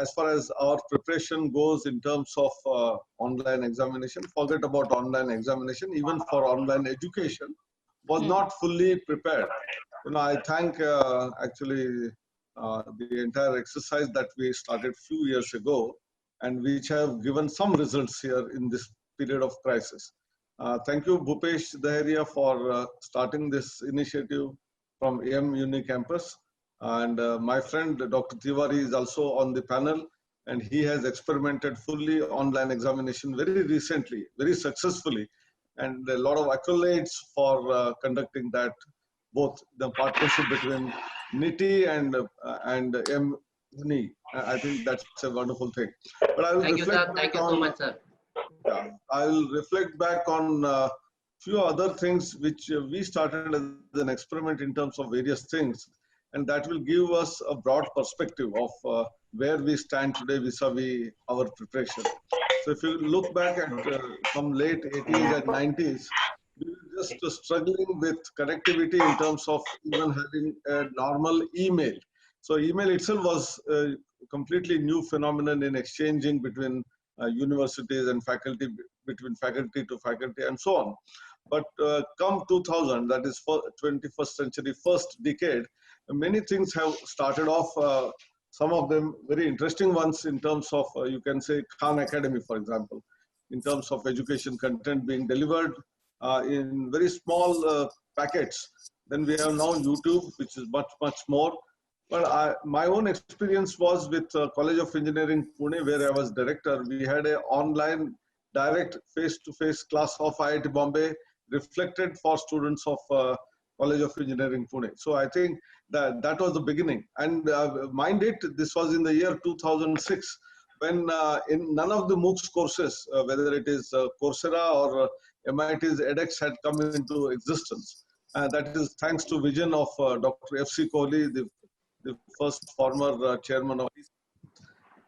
as far as our preparation goes in terms of online examination, forget about online examination, even for online education, was not fully prepared. I thank actually the entire exercise that we started few years ago, and which have given some results here in this period of crisis. Thank you, Bhupesh Daharia, for starting this initiative from MUni Campus. And my friend, Dr. Tiwari, is also on the panel, and he has experimented fully online examination very recently, very successfully, and a lot of accolades for conducting that, both the partnership between NITI and MUni. I think that's a wonderful thing. But I will Thank you, sir. Thank you so much, sir. Yeah, I will reflect back on a few other things which we started as an experiment in terms of various things, and that will give us a broad perspective of where we stand today vis-a-vis our preparation. So if you look back at from late 80s and 90s, we were just struggling with connectivity in terms of even having a normal email. So email itself was a completely new phenomenon in exchanging between universities and faculty, between faculty to faculty, and so on. But come 2000, that is 21st century, first decade, many things have started off, some of them very interesting ones in terms of, you can say, Khan Academy, for example, in terms of education content being delivered in very small packets. Then we have now YouTube, which is much, much more. But my own experience was with College of Engineering, Pune, where I was director. We had an online, direct, face-to-face class of IIT Bombay, reflected for students of College of Engineering, Pune. So I think that was the beginning. And mind it, this was in the year 2006, when in none of the MOOCs courses, whether it is Coursera or MIT's edX, had come into existence. And that is thanks to vision of Dr. F.C. Kohli, the first former chairman of,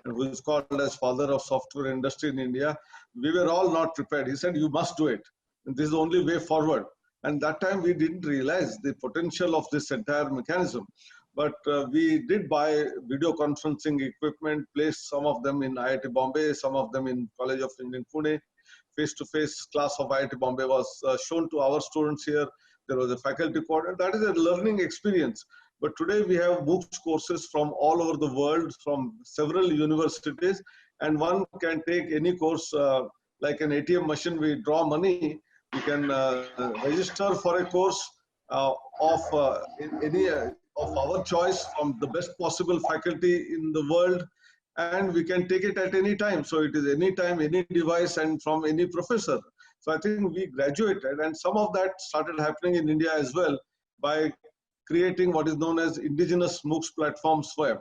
who is called as father of software industry in India. We were all not prepared. He said, you must do it. And this is the only way forward. And that time we didn't realize the potential of this entire mechanism. But we did buy video conferencing equipment, placed some of them in IIT Bombay, some of them in College of Engineering Pune. Face-to-face class of IIT Bombay was shown to our students here. There was a faculty coordinator. That is a learning experience. But today we have MOOCs courses from all over the world, from several universities, and one can take any course like an ATM machine. We draw money. We can register for a course of any of our choice from the best possible faculty in the world, and we can take it at any time. So it is any time, any device, and from any professor. So I think we graduated, and some of that started happening in India as well by creating what is known as indigenous MOOCs platforms web.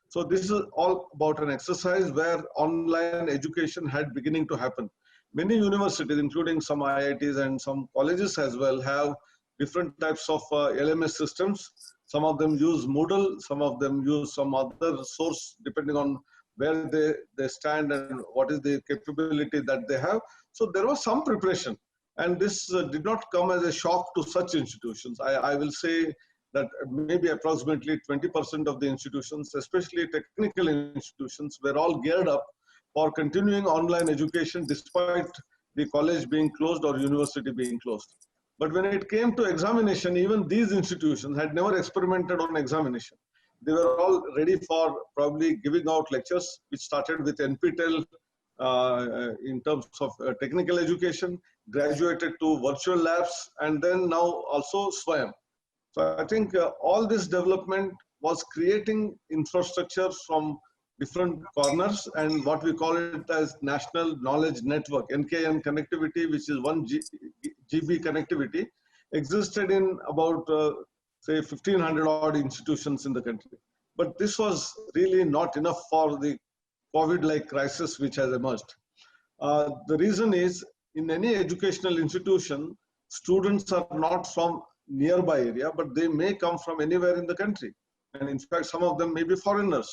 So this is all about an exercise where online education had beginning to happen. Many universities, including some IITs and some colleges as well, have different types of LMS systems. Some of them use Moodle, some of them use some other source, depending on where they stand and what is the capability that they have. So there was some preparation, and this did not come as a shock to such institutions. I will say that maybe approximately 20% of the institutions, especially technical institutions, were all geared up for continuing online education despite the college being closed or university being closed. But when it came to examination, even these institutions had never experimented on examination. They were all ready for probably giving out lectures, which started with NPTEL in terms of technical education, graduated to virtual labs, and then now also SWAYAM. So I think all this development was creating infrastructure from different corners, and what we call it as National Knowledge Network, NKN connectivity, which is 1 GB connectivity, existed in about say 1500 odd institutions in the country. But this was really not enough for the COVID-like crisis which has emerged. The reason is, in any educational institution, students are not from nearby area, but they may come from anywhere in the country. And in fact, some of them may be foreigners.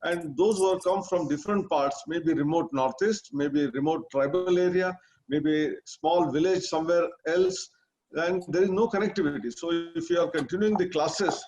And those who have come from different parts, maybe remote Northeast, maybe remote tribal area, maybe small village somewhere else, and there is no connectivity. So if you are continuing the classes,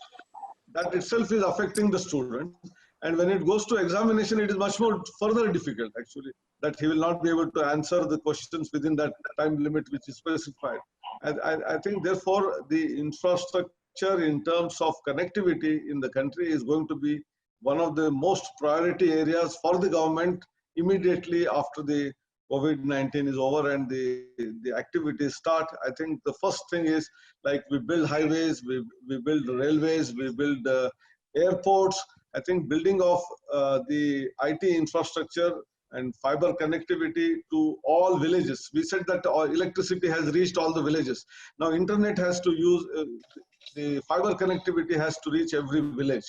that itself is affecting the student. And when it goes to examination, it is much more further difficult actually, that he will not be able to answer the questions within that time limit which is specified. I think therefore the infrastructure in terms of connectivity in the country is going to be one of the most priority areas for the government immediately after the COVID-19 is over and the activities start. I think the first thing is, like, we build highways, we build railways, we build airports. I think building of the IT infrastructure and fiber connectivity to all villages. We said that electricity has reached all the villages. Now internet has to use, the fiber connectivity has to reach every village.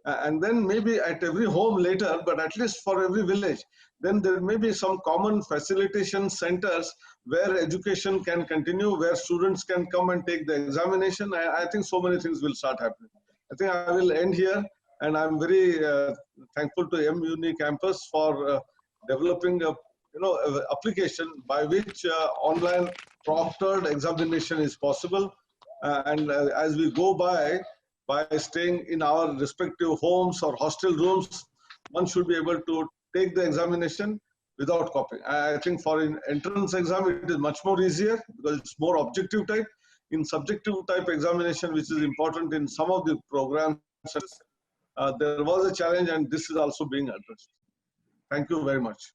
And then maybe at every home later, but at least for every village, then there may be some common facilitation centers where education can continue, where students can come and take the examination. I think so many things will start happening. I think I will end here, and I'm very thankful to MUni Campus for developing a application by which online proctored examination is possible. As we go by staying in our respective homes or hostel rooms, one should be able to take the examination without copying. I think for an entrance exam, it is much more easier because it's more objective type. In subjective type examination, which is important in some of the programs, there was a challenge, and this is also being addressed. Thank you very much.